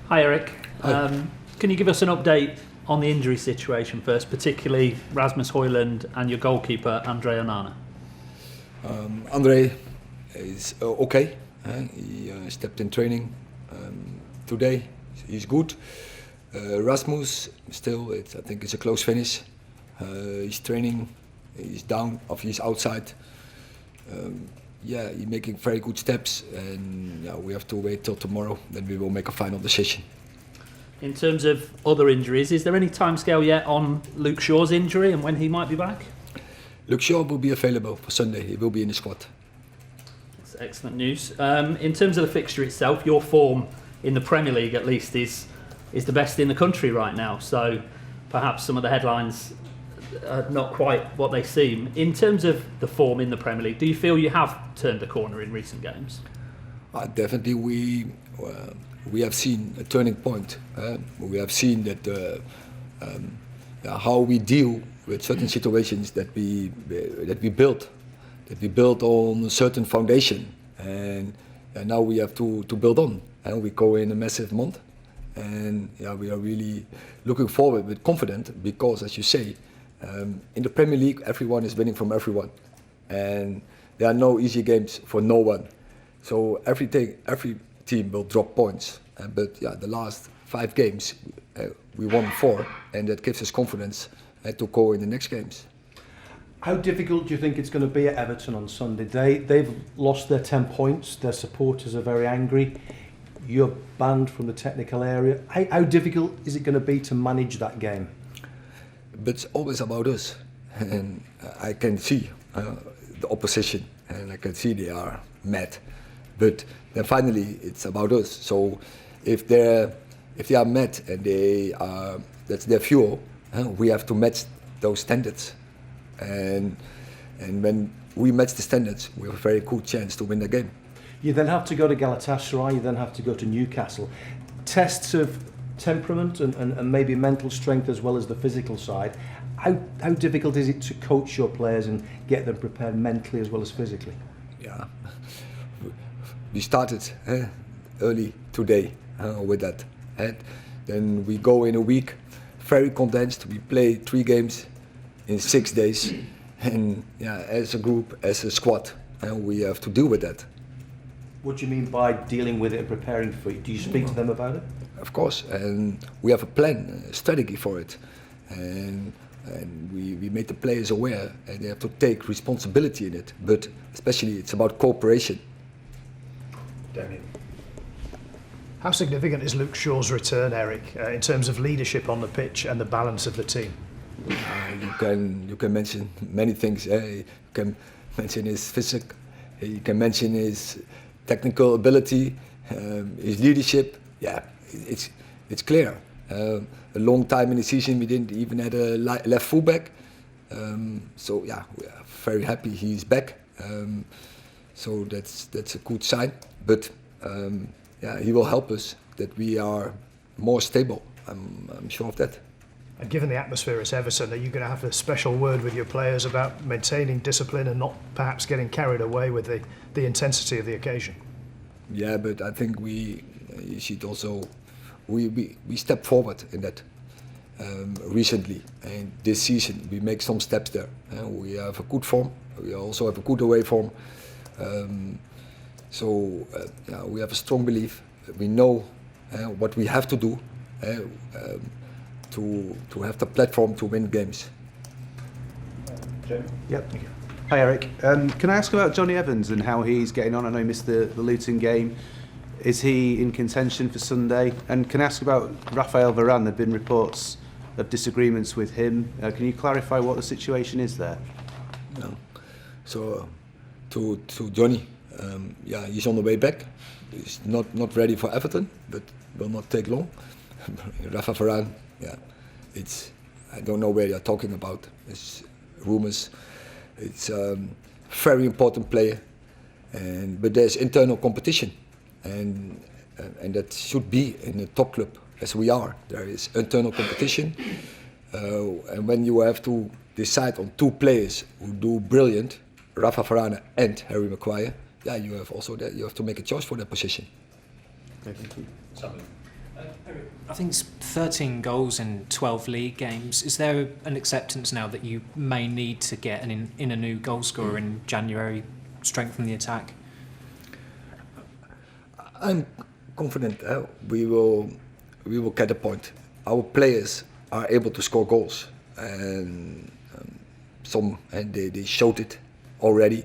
Hi Erik. Hi. Can you give us an update on the injury situation first, particularly Rasmus Højlund and your goalkeeper Andre Onana? Andre is okay. He stepped in training today. He's good. Rasmus still, I think it's a close finish. He's training. He's down, or he's outside. He's making very good steps, and we have to wait till tomorrow. Then we will make a final decision. In terms of other injuries, is there any timescale yet on Luke Shaw's injury and when he might be back? Luke Shaw will be available for Sunday. He will be in the squad. That's excellent news. In terms of the fixture itself, your form in the Premier League at least is the best in the country right now. So perhaps some of the headlines are not quite what they seem. In terms of the form in the Premier League, do you feel you have turned the corner in recent games? Definitely, we have seen a turning point. We have seen that how we deal with certain situations that we built on a certain foundation, and now we have to build on. And we go in a massive month, and we are really looking forward with confidence because, as you say, in the Premier League, everyone is winning from everyone, and there are no easy games for no one. So every team will drop points, but the last 5 games we won 4, and that gives us confidence to go in the next games. How difficult do you think it's going to be at Everton on Sunday? They've lost their 10 points. Their supporters are very angry. You're banned from the technical area. How difficult is it going to be to manage that game? But it's always about us, and I can see the opposition, and I can see they are mad. But then finally, it's about us. So if they are mad and that's their fuel, we have to match those standards. And when we match the standards, we have a very good chance to win the game. You then have to go to Galatasaray. You then have to go to Newcastle. Tests of temperament and maybe mental strength as well as the physical side. How difficult is it to coach your players and get them prepared mentally as well as physically? Yeah. We started early today with that, and then we go in a week, very condensed. We play 3 games in 6 days, and as a group, as a squad, we have to deal with that. What do you mean by dealing with it and preparing for it? Do you speak to them about it? Of course, and we have a plan, a strategy for it, and we made the players aware, and they have to take responsibility in it. But especially, it's about cooperation. Damien. How significant is Luke Shaw's return, Erik, in terms of leadership on the pitch and the balance of the team? You can mention many things. You can mention his physique, you can mention his technical ability, his leadership. Yeah, it's clear. A long time in the season we didn't even have a left fullback. So we are very happy he's back. So that's a good sign. But he will help us that we are more stable. I'm sure of that. And given the atmosphere at Everton, are you going to have a special word with your players about maintaining discipline and not perhaps getting carried away with the intensity of the occasion? Yeah, but I think we should also we step forward in that recently, and this season we make some steps there. We have a good form. We also have a good away form. We have a strong belief. We know what we have to do to have the platform to win games. Yep. Hi Erik, can I ask about Johnny Evans and how he's getting on? I know he missed the Luton game. Is he in contention for Sunday? And can I ask about Raphaël Varane? There have been reports of disagreements with him. Can you clarify what the situation is there? No. So to Johnny, he's on the way back. He's not ready for Everton, but will not take long. Raphaël Varane, I don't know where you're talking about. It's Rumours. It's a very important player, but there's internal competition, and that should be in a top club as we are. There is internal competition, and when you have to decide on 2 players who do brilliant, Raphaël Varane and Harry Maguire, you have also that you have to make a choice for that position. Thank you. I think it's 13 goals in 12 league games. Is there an acceptance now that you may need to get in a new goal scorer in January, strengthen the attack? I'm confident we will get a point. Our players are able to score goals, and they showed it already.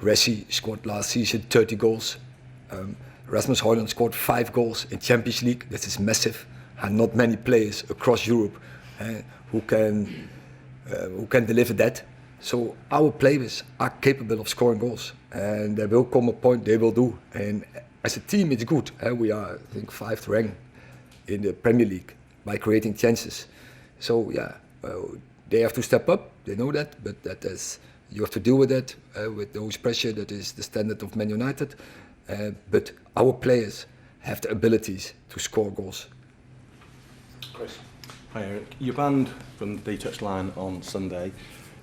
Ressi scored last season 30 goals. Rasmus Højlund scored 5 goals in Champions League. This is massive. And not many players across Europe who can deliver that. So our players are capable of scoring goals, and there will come a point they will do. And as a team, it's good. We are, I think, 5th ranked in the Premier League by creating chances. So yeah, they have to step up. They know that, but you have to deal with that with those pressure. That is the standard of Man United. But our players have the abilities to score goals. Chris. Hi Eric. You're banned from the touchline on Sunday.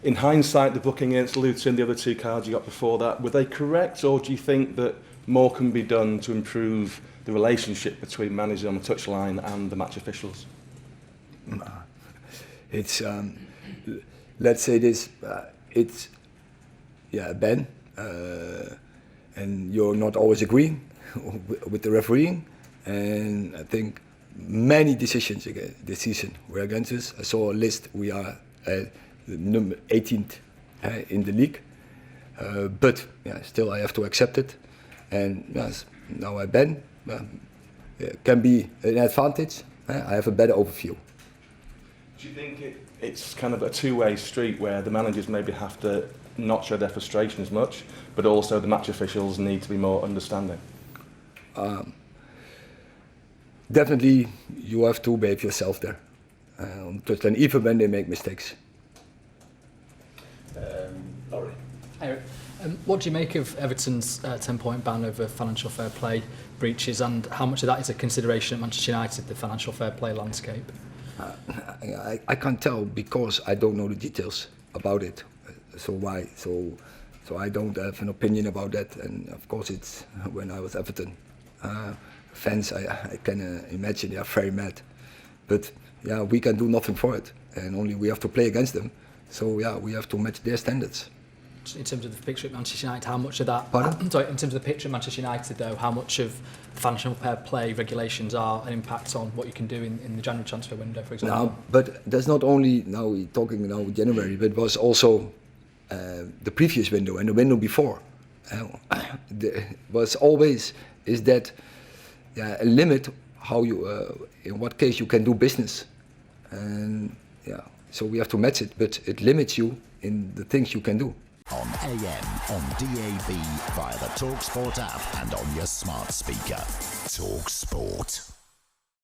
In hindsight, the booking against Luton, the other 2 cards you got before that, were they correct, or do you think that more can be done to improve the relationship between managers on the touchline and the match officials? It's let's say this. It's Ben. And you're not always agreeing with the refereeing, and I think many decisions this season were against us. I saw a list. We are number 18th in the league, but still I have to accept it. And yes, now I ban. Can be an advantage. I have a better overview. Do you think it's kind of a two-way street where the managers maybe have to not show their frustration as much, but also the match officials need to be more understanding? Definitely, you have to behave yourself there, and even when they make mistakes. Laurie. Erik, what do you make of Everton's 10-point ban over financial fair play breaches, and how much of that is a consideration at Manchester United, the financial fair play landscape? I can't tell because I don't know the details about it. So why? So I don't have an opinion about that. And of course, it's when I was Everton fans. I can imagine they are very mad. But yeah, we can do nothing for it, and only we have to play against them. So yeah, we have to match their standards. In terms of the picture at Manchester United, how much of that? Pardon? Sorry, in terms of the picture at Manchester United, though, how much of financial fair play regulations are an impact on what you can do in the January transfer window, for example? Now, but that's not only now we're talking now January, but it was also the previous window and the window before. Was always is that a limit how you in what case you can do business, and so we have to match it, but it limits you in the things you can do. On AM, on DAB, via the talkSPORT app and on your smart speaker. talkSPORT.